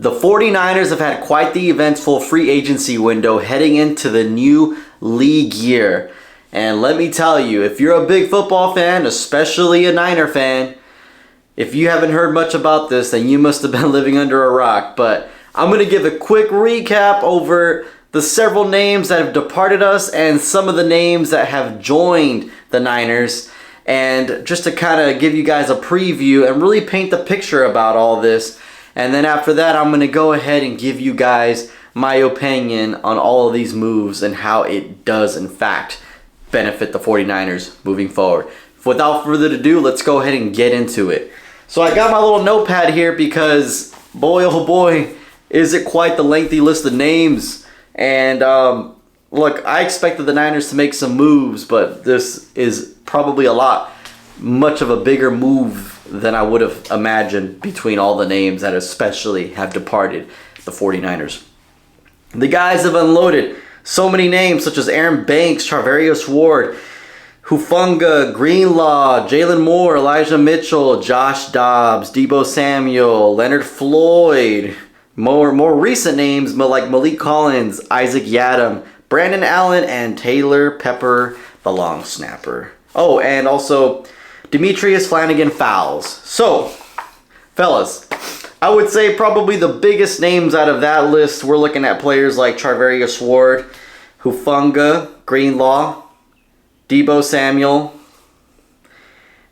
The 49ers have had quite the eventful free agency window heading into the new league year. And let me tell you, if you're a big football fan, especially a Niner fan, if you haven't heard much about this, then you must have been living under a rock. But I'm going to give a quick recap over the several names that have departed us and some of the names that have joined the Niners. And just to kind of give you guys a preview and really paint the picture about all this. And then after that, I'm going to go ahead and give you guys my opinion on all of these moves and how it does, in fact, benefit the 49ers moving forward. Without further ado, let's go ahead and get into it. So I got my little notepad here because, boy, oh boy, is it quite the lengthy list of names. And look, I expected the Niners to make some moves, but this is probably much of a bigger move than I would have imagined between all the names that especially have departed the 49ers. The guys have unloaded so many names such as Aaron Banks, Charvarius Ward, Hufanga, Greenlaw, Jalen Moore, Elijah Mitchell, Josh Dobbs, Deebo Samuel, Leonard Floyd. More recent names like Malik Collins, Isaac Yadam, Brandon Allen, and Taylor Pepper, the long snapper. Oh, and also Demetrius Flannigan-Fowles. So, fellas, I would say probably the biggest names out of that list, we're looking at players like Charvarius Ward, Hufanga, Greenlaw, Deebo Samuel.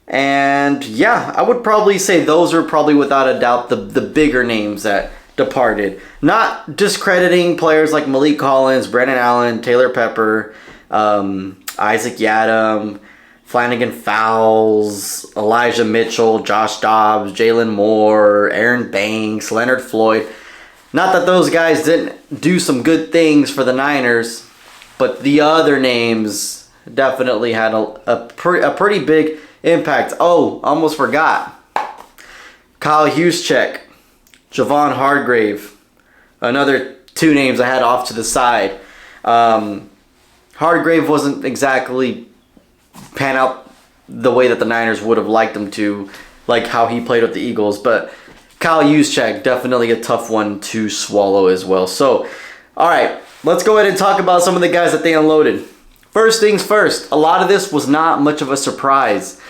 And yeah, I would probably say those are probably without a doubt the bigger names that departed. Not discrediting players like Malik Collins, Brandon Allen, Taylor Pepper, Isaac Yadam, Flannigan-Fowles, Elijah Mitchell, Josh Dobbs, Jalen Moore, Aaron Banks, Leonard Floyd. Not that those guys didn't do some good things for the Niners, but the other names definitely had a pretty big impact. Oh, almost forgot. Kyle Juszczyk, Javon Hargrave. Another two names I had off to the side. Hargrave wasn't exactly pan out the way that the Niners would have liked him to, like how he played with the Eagles, but Kyle Juszczyk, definitely a tough one to swallow as well. So, alright, let's go ahead and talk about some of the guys that they unloaded. First things first, a lot of this was not much of a surprise.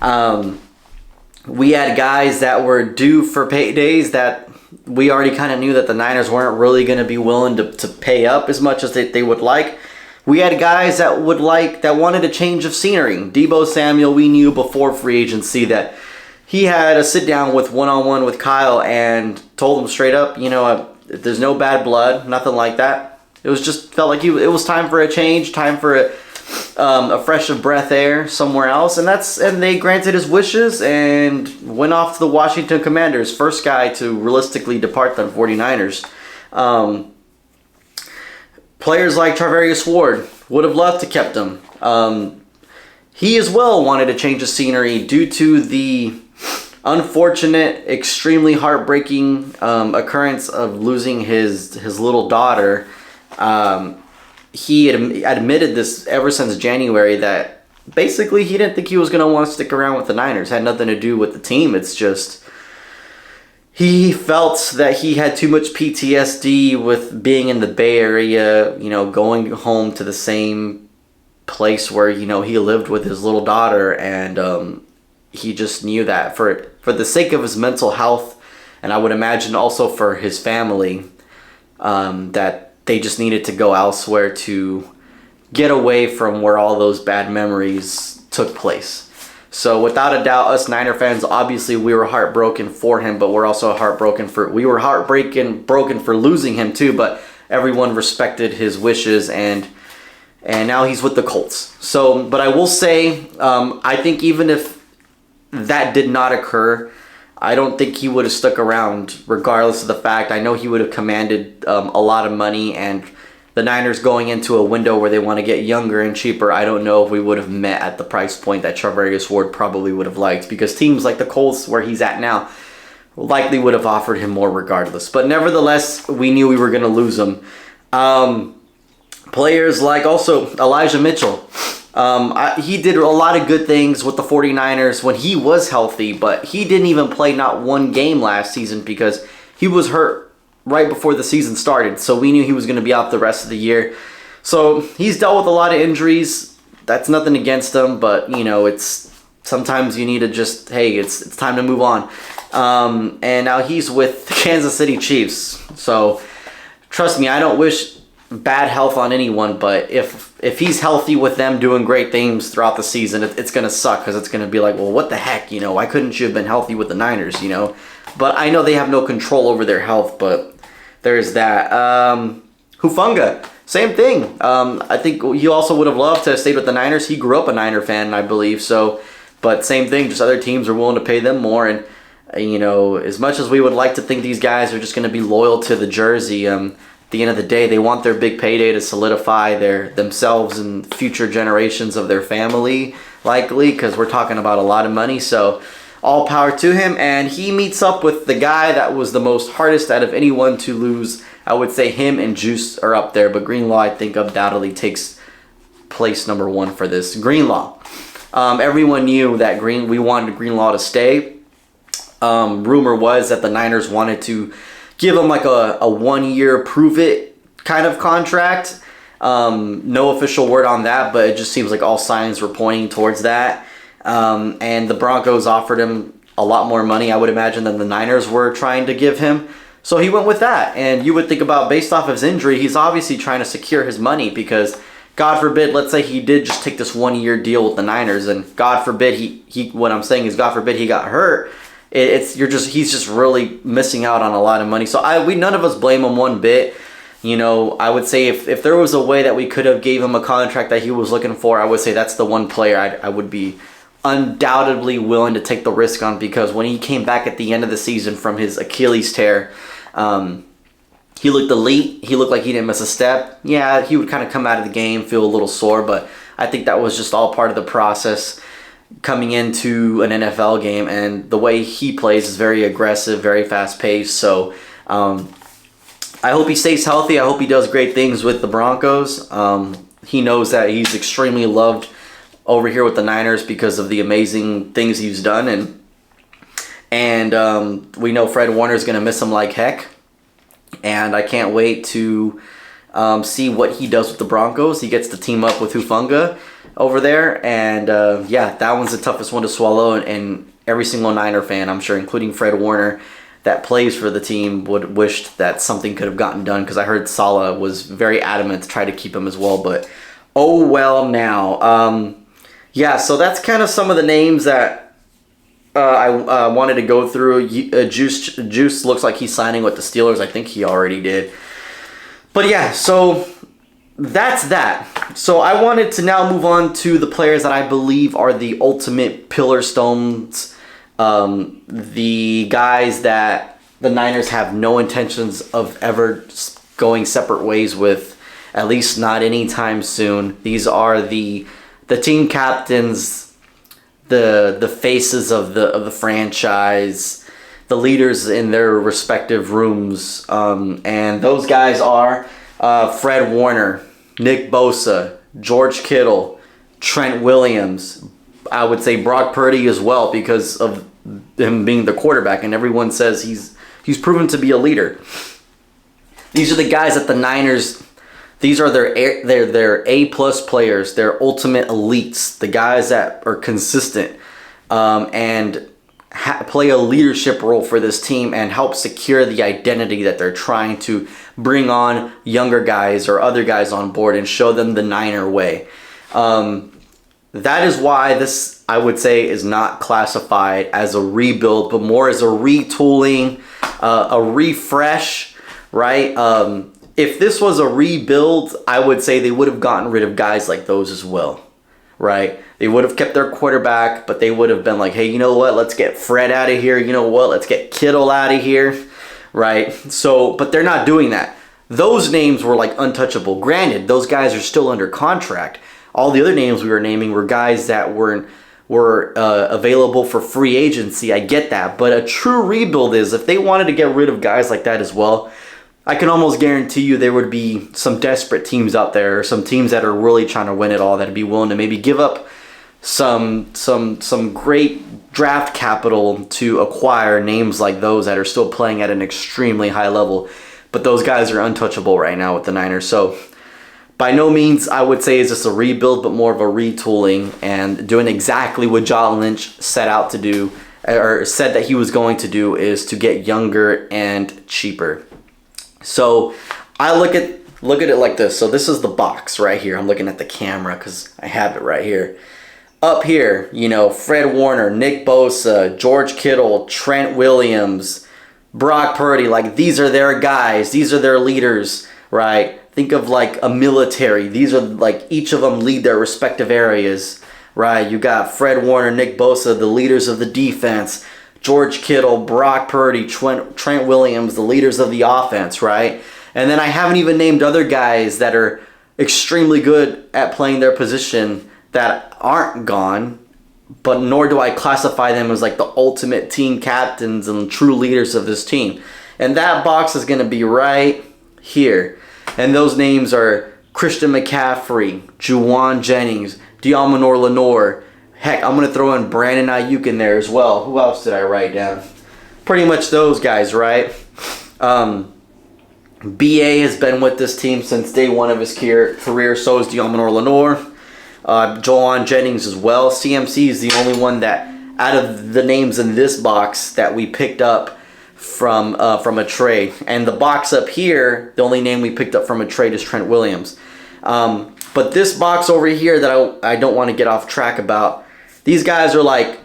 We had guys that were due for paydays that we already kind of knew that the Niners weren't really going to be willing to pay up as much as they would like. We had guys that wanted a change of scenery. Deebo Samuel, we knew before free agency that he had a sit down with one-on-one with Kyle and told him straight up, you know, there's no bad blood, nothing like that. It was just felt like it was time for a change, time for a fresh of breath air somewhere else, and they granted his wishes and went off to the Washington Commanders, first guy to realistically depart the 49ers. Players like Charvarius Ward would have loved to kept him. He as well wanted to change the scenery due to the unfortunate, extremely heartbreaking occurrence of losing his little daughter. He had admitted this ever since January that basically he didn't think he was going to want to stick around with the Niners. It had nothing to do with the team. It's just he felt that he had too much PTSD with being in the Bay Area, you know, going home to the same place where, you know, he lived with his little daughter, and he just knew that for the sake of his mental health, and I would imagine also for his family, that they just needed to go elsewhere to get away from where all those bad memories took place. So without a doubt, us Niner fans, obviously we were heartbroken for him, but we're also heartbroken for losing him too, but everyone respected his wishes, and now he's with the Colts. So, but I will say, I think even if that did not occur, I don't think he would have stuck around regardless of the fact. I know he would have commanded a lot of money, and the Niners going into a window where they want to get younger and cheaper, I don't know if we would have met at the price point that Charvarius Ward probably would have liked, because teams like the Colts, where he's at now, likely would have offered him more regardless. But nevertheless, we knew we were going to lose him. Players like also Elijah Mitchell. He did a lot of good things with the 49ers when he was healthy, but he didn't even play not one game last season because he was hurt right before the season started, so we knew he was going to be out the rest of the year. So he's dealt with a lot of injuries. That's nothing against him, but it's sometimes you need to just, hey, it's time to move on. And now he's with the Kansas City Chiefs. So trust me, I don't wish bad health on anyone, but if he's healthy with them doing great things throughout the season, it's going to suck, because it's going to be like, well, what the heck, why couldn't you have been healthy with the Niners, But I know they have no control over their health, but there's that. Hufanga, same thing. I think he also would have loved to have stayed with the Niners. He grew up a Niner fan, I believe, so, but same thing, just other teams are willing to pay them more, and as much as we would like to think these guys are just going to be loyal to the jersey, at the end of the day, they want their big payday to solidify themselves and future generations of their family, likely, because we're talking about a lot of money. So all power to him. And he meets up with the guy that was the most hardest out of anyone to lose. I would say him and Juice are up there, but Greenlaw, I think, undoubtedly takes place number one for this. Greenlaw. Everyone knew that we wanted Greenlaw to stay. Rumor was that the Niners wanted to give him like a 1 year prove it kind of contract. No official word on that, but it just seems like all signs were pointing towards that. And the Broncos offered him a lot more money, I would imagine, than the Niners were trying to give him. So he went with that. And you would think about, based off of his injury, he's obviously trying to secure his money, because God forbid, let's say he did just take this 1 year deal with the Niners, and God forbid he what I'm saying is, God forbid he got hurt. He's just really missing out on a lot of money. So none of us blame him one bit. I would say if there was a way that we could have gave him a contract that he was looking for, I would say that's the one player I would be undoubtedly willing to take the risk on, because when he came back at the end of the season from his Achilles tear, he looked elite. He looked like he didn't miss a step. Yeah, he would kind of come out of the game, feel a little sore, but I think that was just all part of the process coming into an NFL game. And the way he plays is very aggressive, very fast-paced. So I hope he stays healthy. I hope he does great things with the Broncos. He knows that he's extremely loved over here with the Niners because of the amazing things he's done. And we know Fred Warner's going to miss him like heck. And I can't wait to see what he does with the Broncos. He gets to team up with Hufanga over there. And that one's the toughest one to swallow. And every single Niner fan, I'm sure, including Fred Warner, that plays for the team, would wish that something could have gotten done, because I heard Saleh was very adamant to try to keep him as well. But oh well now. So that's kind of some of the names that I wanted to go through. Juice looks like he's signing with the Steelers. I think he already did. But yeah, so that's that. So I wanted to now move on to the players that I believe are the ultimate pillar stones. The guys that the Niners have no intentions of ever going separate ways with, at least not anytime soon. These are the team captains, the faces of the franchise, the leaders in their respective rooms, and those guys are Fred Warner, Nick Bosa, George Kittle, Trent Williams. I would say Brock Purdy as well, because of him being the quarterback, and everyone says he's proven to be a leader. These are the guys that the Niners. These are their A-plus players, their ultimate elites, the guys that are consistent and play a leadership role for this team and help secure the identity that they're trying to bring on younger guys or other guys on board and show them the Niner way. That is why this, I would say, is not classified as a rebuild, but more as a retooling, a refresh, right? If this was a rebuild, I would say they would have gotten rid of guys like those as well, right? They would have kept their quarterback, but they would have been like, hey, you know what? Let's get Fred out of here. You know what? Let's get Kittle out of here, right? So, but they're not doing that. Those names were like untouchable. Granted, those guys are still under contract. All the other names we were naming were guys that were available for free agency. I get that. But a true rebuild is, if they wanted to get rid of guys like that as well, I can almost guarantee you there would be some desperate teams out there, or some teams that are really trying to win it all, that'd be willing to maybe give up some great draft capital to acquire names like those that are still playing at an extremely high level. but those guys are untouchable right now with the Niners. So by no means I would say is this a rebuild, but more of a retooling and doing exactly what John Lynch set out to do, or said that he was going to do, is to get younger and cheaper. So I look at it like this. So this is the box right here. I'm looking at the camera because I have it right here. Up here, you know, Fred Warner, Nick Bosa, George Kittle, Trent Williams, Brock Purdy. Like, these are their guys. These are their leaders, right? Think of like a military. These are like, each of them lead their respective areas, right? You got Fred Warner, Nick Bosa, the leaders of the defense. George Kittle, Brock Purdy, Trent Williams, the leaders of the offense, right? And then I haven't even named other guys that are extremely good at playing their position that aren't gone, but nor do I classify them as like the ultimate team captains and true leaders of this team. And that box is going to be right here. And those names are Christian McCaffrey, Juwan Jennings, Deommodore Lenoir. Heck, I'm going to throw in Brandon Ayuk in there as well. Who else did I write down? Pretty much those guys, right? BA has been with this team since day one of his career. So is Deommodore Lenoir. Juwan Jennings as well. CMC is the only one that, out of the names in this box, that we picked up from a trade. And the box up here, the only name we picked up from a trade is Trent Williams. But this box over here that I don't want to get off track about, these guys are like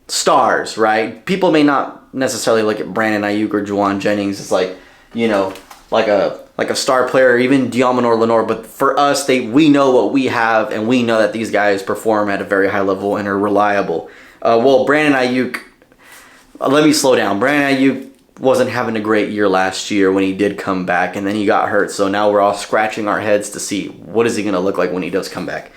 stars, right? People may not necessarily look at Brandon Ayuk or Juwan Jennings as like, you know, like a star player, or even Deommodore Lenoir. But for us, we know what we have, and we know that these guys perform at a very high level and are reliable. Well, Brandon Ayuk, let me slow down. Brandon Ayuk wasn't having a great year last year when he did come back, and then he got hurt. So now we're all scratching our heads to see what is he going to look like when he does come back.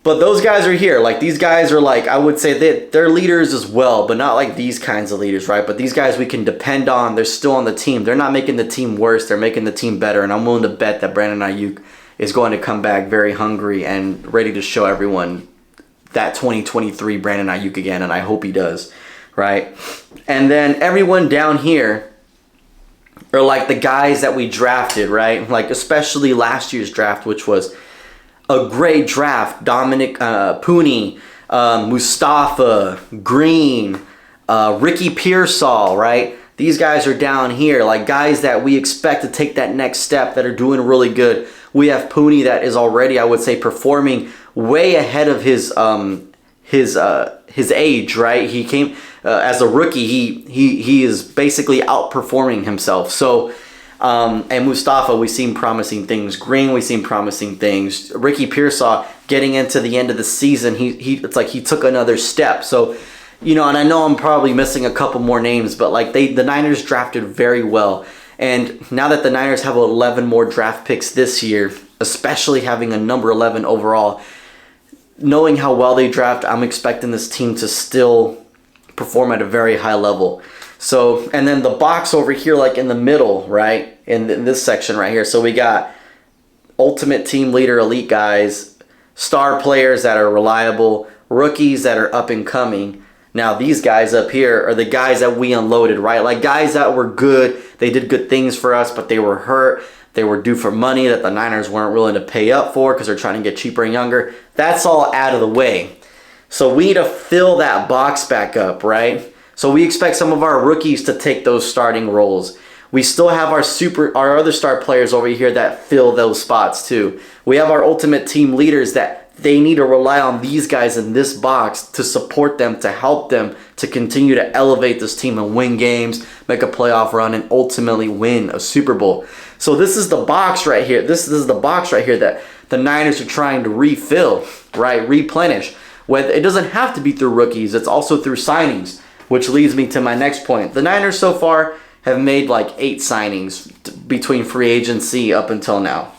But those guys are here. Like, these guys are like, I would say they're leaders as well, but not like these kinds of leaders, right? But these guys we can depend on. They're still on the team. They're not making the team worse. They're making the team better. And I'm willing to bet that Brandon Ayuk is going to come back very hungry and ready to show everyone that 2023 Brandon Ayuk again. And I hope he does, right? And then everyone down here are like the guys that we drafted, right? Like, especially last year's draft, which was a great draft. Dominic Pooney, Mustafa, Green, Ricky Pearsall, right? These guys are down here, like guys that we expect to take that next step, that are doing really good. We have Pooney that is already, I would say, performing way ahead of his age, right? He came as a rookie. He is basically outperforming himself. So. And Mustafa, we've seen promising things. Green, we've seen promising things. Ricky Pearsall, getting into the end of the season, it's like he took another step. So, you know, and I know I'm probably missing a couple more names, but like the Niners drafted very well. And now that the Niners have 11 more draft picks this year, especially having a number 11 overall, knowing how well they draft, I'm expecting this team to still perform at a very high level. So, and then the box over here, like in the middle, right, in this section right here. So we got ultimate team leader, elite guys, star players that are reliable, rookies that are up and coming. Now, these guys up here are the guys that we unloaded, right? Like guys that were good. They did good things for us, but they were hurt. They were due for money that the Niners weren't willing to pay up for because they're trying to get cheaper and younger. That's all out of the way. So we need to fill that box back up, right? So we expect some of our rookies to take those starting roles. We still have our other star players over here that fill those spots too. We have our ultimate team leaders that they need to rely on these guys in this box to support them, to help them to continue to elevate this team and win games, make a playoff run, and ultimately win a Super Bowl. So this is the box right here. This is the box right here that the Niners are trying to refill, right? Replenish. It doesn't have to be through rookies. It's also through signings. Which leads me to my next point. The Niners so far have made like 8 signings between free agency up until now.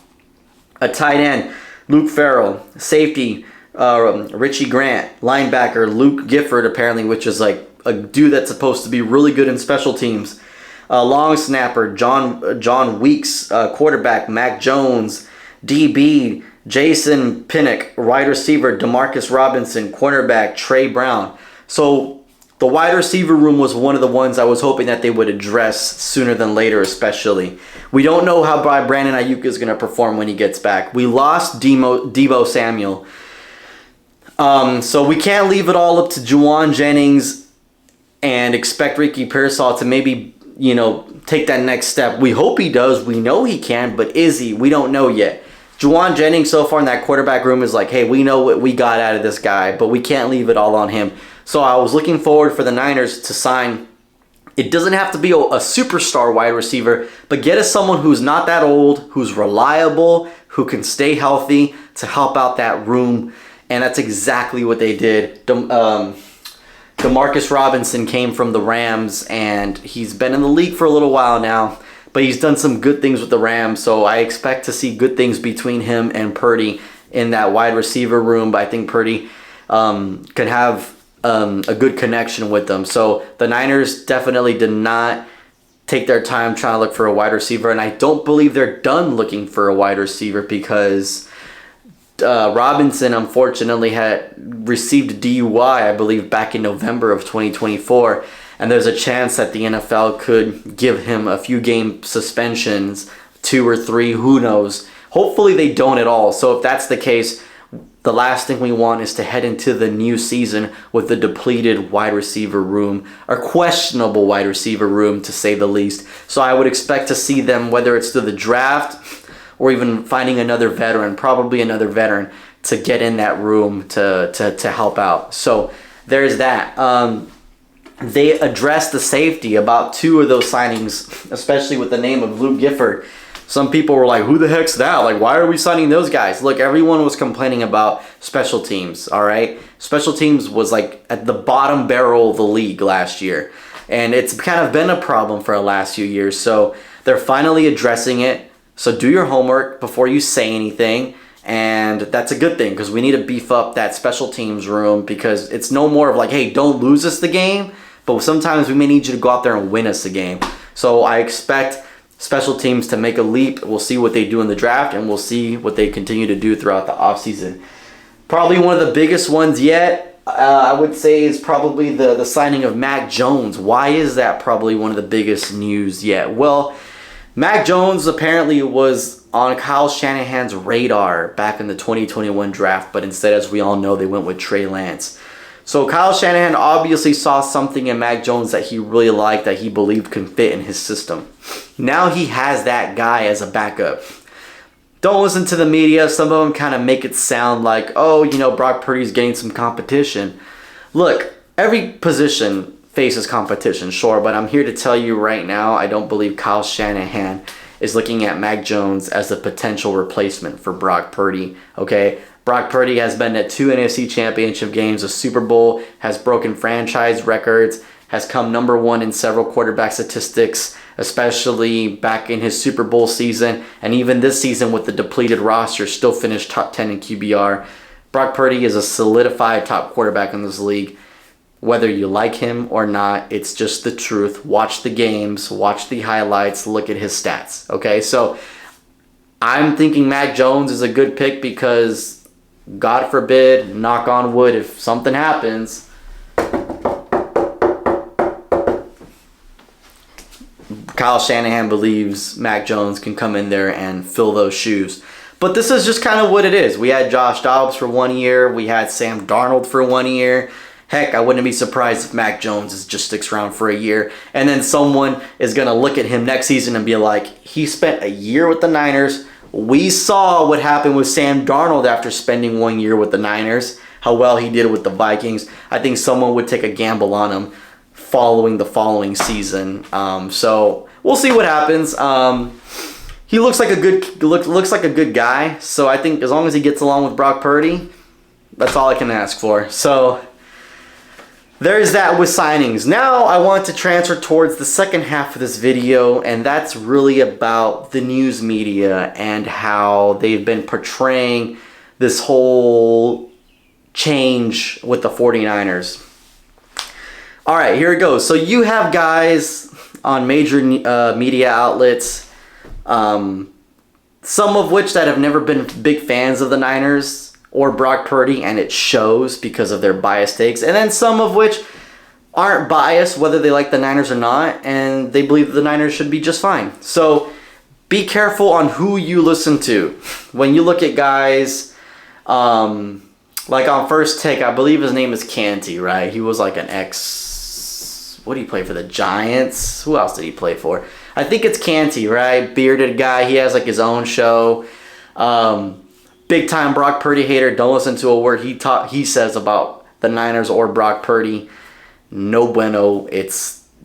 A tight end, Luke Farrell. Safety, Richie Grant. Linebacker, Luke Gifford, apparently, which is like a dude that's supposed to be really good in special teams. Long snapper, John Weeks. Quarterback, Mac Jones. DB, Jason Pinnock. Wide receiver, Demarcus Robinson. Cornerback, Trey Brown. So the wide receiver room was one of the ones I was hoping that they would address sooner than later, especially. We don't know how Brandon Ayuk is going to perform when he gets back. We lost Deebo Samuel. So we can't leave it all up to Jauan Jennings and expect Ricky Pearsall to maybe, take that next step. We hope he does. We know he can, but is he? We don't know yet. Jauan Jennings so far in that quarterback room is like, hey, we know what we got out of this guy, but we can't leave it all on him. So I was looking forward for the Niners to sign. It doesn't have to be a superstar wide receiver, but get us someone who's not that old, who's reliable, who can stay healthy to help out that room. And that's exactly what they did. Demarcus Robinson came from the Rams, and he's been in the league for a little while now, but he's done some good things with the Rams, so I expect to see good things between him and Purdy in that wide receiver room. But I think Purdy can have a good connection with them. So the Niners definitely did not take their time trying to look for a wide receiver, and I don't believe they're done looking for a wide receiver because Robinson unfortunately had received a DUI, I believe, back in November of 2024, and there's a chance that the NFL could give him a few game suspensions, 2 or 3, who knows. Hopefully they don't at all. So if that's the case, the last thing we want is to head into the new season with a depleted wide receiver room, or questionable wide receiver room to say the least. So I would expect to see them, whether it's through the draft or even finding another veteran, probably another veteran, to get in that room to help out. So there's that. They addressed the safety about 2 of those signings, especially with the name of Luke Gifford. Some people were like, who the heck's that? Like, why are we signing those guys? Look, everyone was complaining about special teams, all right? Special teams was like at the bottom barrel of the league last year. And it's kind of been a problem for the last few years. So they're finally addressing it. So do your homework before you say anything. And that's a good thing because we need to beef up that special teams room, because it's no more of like, hey, don't lose us the game. But sometimes we may need you to go out there and win us the game. So I expect special teams to make a leap. We'll see what they do in the draft, and we'll see what they continue to do throughout the offseason. Probably one of the biggest ones yet, I would say, is probably the signing of Mac Jones. Why is that probably one of the biggest news yet? Well, Mac Jones apparently was on Kyle Shanahan's radar back in the 2021 draft, but instead, as we all know, they went with Trey Lance. So Kyle Shanahan obviously saw something in Mac Jones that he really liked, that he believed can fit in his system. Now he has that guy as a backup. Don't listen to the media. Some of them kind of make it sound like, oh, Brock Purdy's getting some competition. Look, every position faces competition, sure, but I'm here to tell you right now, I don't believe Kyle Shanahan is looking at Mac Jones as a potential replacement for Brock Purdy, okay? Brock Purdy has been at 2 NFC Championship games, a Super Bowl, has broken franchise records, has come number 1 in several quarterback statistics, especially back in his Super Bowl season, and even this season with the depleted roster, still finished top 10 in QBR. Brock Purdy is a solidified top quarterback in this league. Whether you like him or not, it's just the truth. Watch the games, watch the highlights, look at his stats, okay? So I'm thinking Mac Jones is a good pick because, God forbid, knock on wood, if something happens, Kyle Shanahan believes Mac Jones can come in there and fill those shoes. But this is just kind of what it is. We had Josh Dobbs for 1 year. We had Sam Darnold for 1 year. Heck, I wouldn't be surprised if Mac Jones just sticks around for a year. And then someone is going to look at him next season and be like, he spent a year with the Niners. We saw what happened with Sam Darnold after spending 1 year with the Niners, how well he did with the Vikings. I think someone would take a gamble on him following the following season. So we'll see what happens. He looks like a good guy. So I think as long as he gets along with Brock Purdy, that's all I can ask for. So there's that with signings. Now I want to transfer towards the second half of this video, and that's really about the news media and how they've been portraying this whole change with the 49ers. All right, here it goes. So you have guys on major media outlets, some of which that have never been big fans of the Niners or Brock Purdy, and it shows because of their bias takes. And then some of which aren't biased whether they like the Niners or not, and they believe that the Niners should be just fine. So be careful on who you listen to. When you look at guys, like on First Take, I believe his name is Canty, right? He was like an what did he play for, the Giants? Who else did he play for? I think it's Canty, right? Bearded guy. He has like his own show. Big time Brock Purdy hater. Don't listen to a word he says about the Niners or Brock Purdy. No bueno. It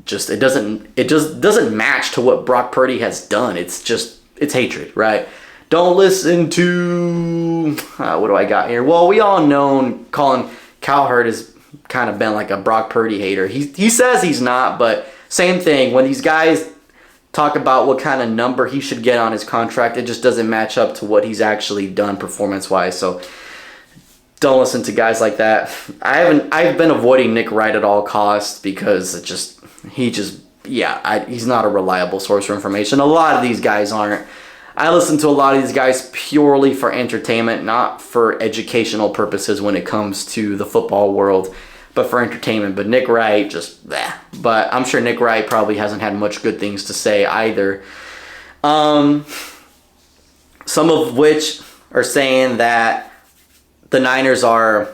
just doesn't match to what Brock Purdy has done. It's hatred, right? Don't listen to what do I got here? Well, we all know Colin Cowherd has kind of been like a Brock Purdy hater. He says he's not, but same thing. When these guys talk about what kind of number he should get on his contract, it just doesn't match up to what he's actually done performance-wise. So don't listen to guys like that. I've been avoiding Nick Wright at all costs because he's not a reliable source for information. A lot of these guys aren't. I listen to a lot of these guys purely for entertainment, not for educational purposes when it comes to the football world, but for entertainment. But Nick Wright, But I'm sure Nick Wright probably hasn't had much good things to say either. Some of which are saying that the Niners are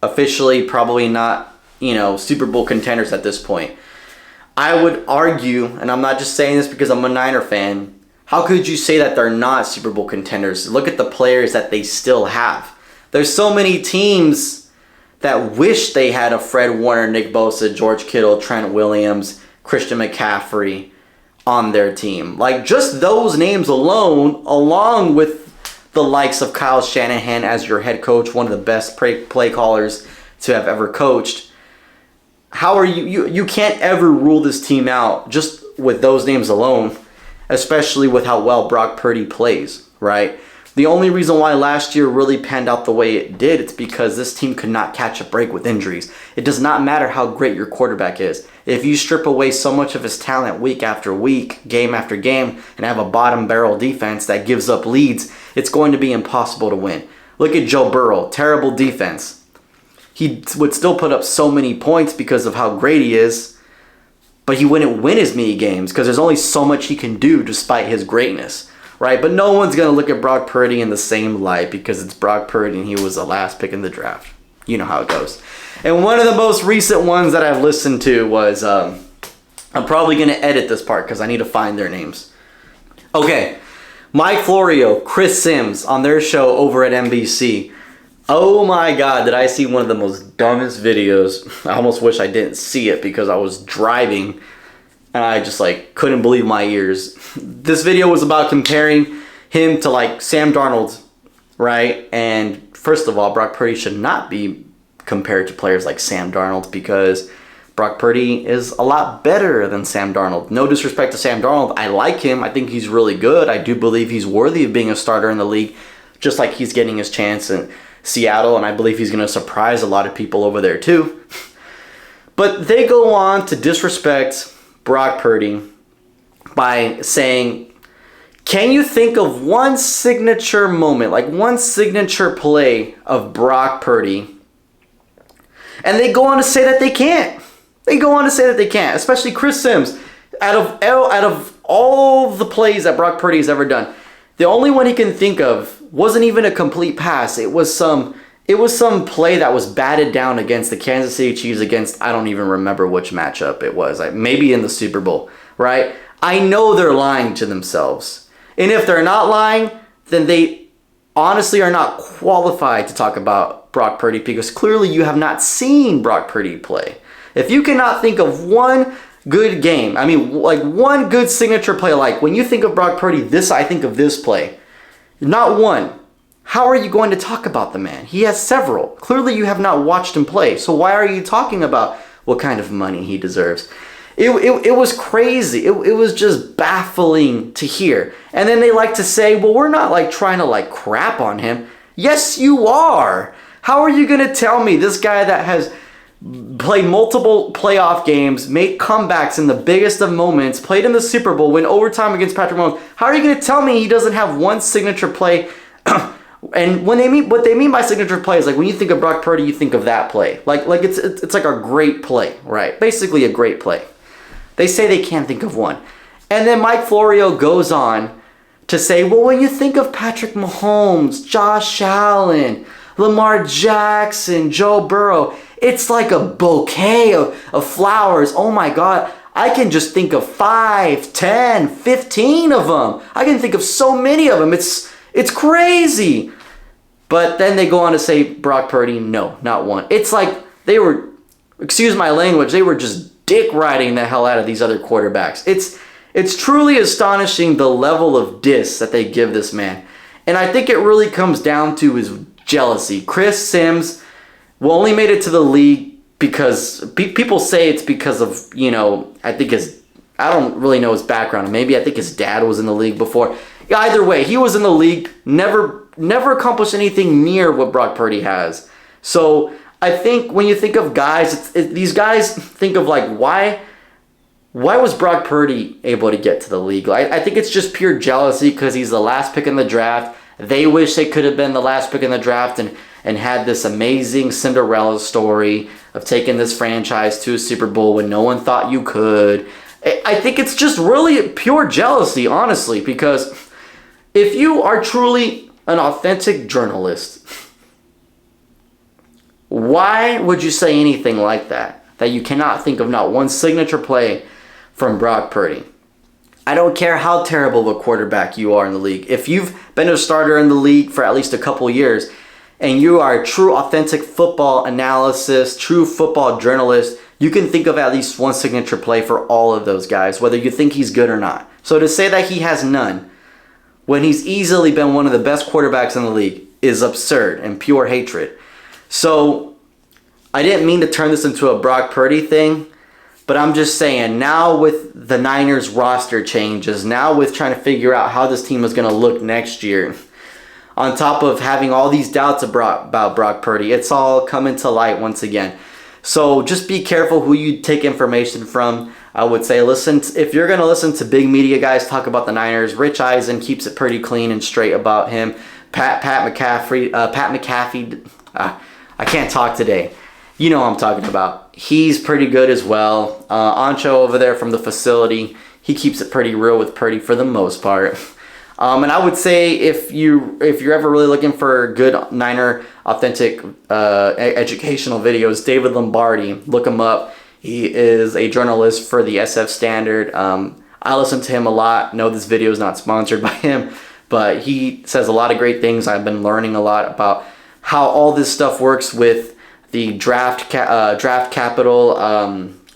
officially probably not, Super Bowl contenders at this point. I would argue, and I'm not just saying this because I'm a Niner fan, how could you say that they're not Super Bowl contenders? Look at the players that they still have. There's so many teams that wish they had a Fred Warner, Nick Bosa, George Kittle, Trent Williams, Christian McCaffrey on their team. Like, just those names alone, along with the likes of Kyle Shanahan as your head coach, one of the best play callers to have ever coached. How are you can't ever rule this team out just with those names alone, especially with how well Brock Purdy plays, right? The only reason why last year really panned out the way it did, it's because this team could not catch a break with injuries. It does not matter how great your quarterback is. If you strip away so much of his talent week after week, game after game, and have a bottom barrel defense that gives up leads, it's going to be impossible to win. Look at Joe Burrow, terrible defense. He would still put up so many points because of how great he is, but he wouldn't win as many games because there's only so much he can do despite his greatness, right? But no one's going to look at Brock Purdy in the same light because it's Brock Purdy and he was the last pick in the draft. You know how it goes. And one of the most recent ones that I've listened to was, I'm probably going to edit this part because I need to find their names. Okay, Mike Florio, Chris Sims on their show over at NBC. Oh my God, did I see one of the most dumbest videos. I almost wish I didn't see it because I was driving and I just couldn't believe my ears. This video was about comparing him to Sam Darnold, right? And first of all, Brock Purdy should not be compared to players like Sam Darnold because Brock Purdy is a lot better than Sam Darnold. No disrespect to Sam Darnold. I like him. I think he's really good. I do believe he's worthy of being a starter in the league, just like he's getting his chance in Seattle, and I believe he's going to surprise a lot of people over there too. But they go on to disrespect Brock Purdy by saying, can you think of one signature moment, one signature play of Brock Purdy? And they go on to say that they can't. Especially Chris Sims. Out of all the plays that Brock Purdy has ever done, the only one he can think of wasn't even a complete pass. It was some play that was batted down against the Kansas City Chiefs against, I don't even remember which matchup it was. Maybe in the Super Bowl, right? I know they're lying to themselves. And if they're not lying, then they honestly are not qualified to talk about Brock Purdy because clearly you have not seen Brock Purdy play. If you cannot think of one good game, one good signature play, when you think of Brock Purdy, I think of this play. Not one. How are you going to talk about the man? He has several. Clearly you have not watched him play. So why are you talking about what kind of money he deserves? It was crazy. It was just baffling to hear. And then they like to say, well, we're not trying to crap on him. Yes, you are. How are you going to tell me this guy that has played multiple playoff games, made comebacks in the biggest of moments, played in the Super Bowl, win overtime against Patrick Mahomes. How are you going to tell me he doesn't have one signature play And when they mean what they mean by signature play is like when you think of Brock Purdy, you think of that play. Like it's like a great play, right? Basically a great play. They say they can't think of one. And then Mike Florio goes on to say, well, when you think of Patrick Mahomes, Josh Allen, Lamar Jackson, Joe Burrow, it's like a bouquet of flowers. Oh my God. I can just think of 5, 10, 15 of them. I can think of so many of them. It's crazy. But then they go on to say Brock Purdy, no, not one. It's like they were, excuse my language, they were just dick riding the hell out of these other quarterbacks. It's truly astonishing the level of diss that they give this man. And I think it really comes down to his jealousy. Chris Sims only made it to the league because people say it's because of, I don't really know his background. Maybe I think his dad was in the league before. Either way, he was in the league, never accomplished anything near what Brock Purdy has. So I think when you think of guys, these guys think of like, why was Brock Purdy able to get to the league? I think it's just pure jealousy because he's the last pick in the draft. They wish they could have been the last pick in the draft and had this amazing Cinderella story of taking this franchise to a Super Bowl when no one thought you could. I think it's just really pure jealousy, honestly, because if you are truly an authentic journalist, why would you say anything like that? That you cannot think of not one signature play from Brock Purdy. I don't care how terrible of a quarterback you are in the league. If you've been a starter in the league for at least a couple years and you are a true authentic football analysis, true football journalist, you can think of at least one signature play for all of those guys, whether you think he's good or not. So to say that he has none, when he's easily been one of the best quarterbacks in the league, is absurd and pure hatred. So I didn't mean to turn this into a Brock Purdy thing, but I'm just saying, now with the Niners roster changes, now with trying to figure out how this team is going to look next year, on top of having all these doubts about Brock Purdy, it's all coming to light once again. So just be careful who you take information from. I would say if you're going to listen to big media guys talk about the Niners, Rich Eisen keeps it pretty clean and straight about him. Pat McAfee, I can't talk today. You know what I'm talking about. He's pretty good as well. Ancho over there from the facility, he keeps it pretty real with Purdy for the most part. And I would say if you're ever really looking for good Niner authentic educational videos, David Lombardi, look him up. He is a journalist for the SF Standard. I listen to him a lot. No, this video is not sponsored by him, but he says a lot of great things. I've been learning a lot about how all this stuff works with the draft capital,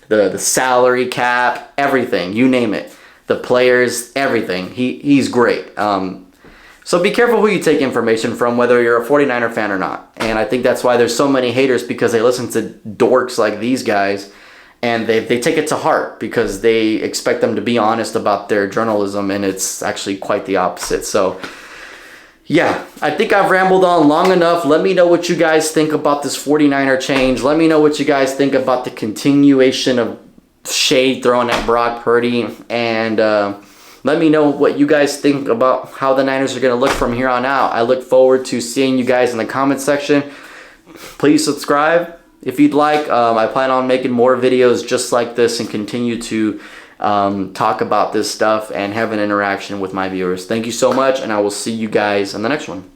the salary cap, everything, you name it. The players, everything. He's great. So be careful who you take information from, whether you're a 49er fan or not. And I think that's why there's so many haters, because they listen to dorks like these guys and they take it to heart because they expect them to be honest about their journalism, and it's actually quite the opposite. So yeah, I think I've rambled on long enough. Let me know what you guys think about this 49er change. Let me know what you guys think about the continuation of shade thrown at Brock Purdy. And let me know what you guys think about how the Niners are going to look from here on out. I look forward to seeing you guys in the comment section. Please subscribe if you'd like. I plan on making more videos just like this and continue to talk about this stuff and have an interaction with my viewers. Thank you so much, and I will see you guys in the next one.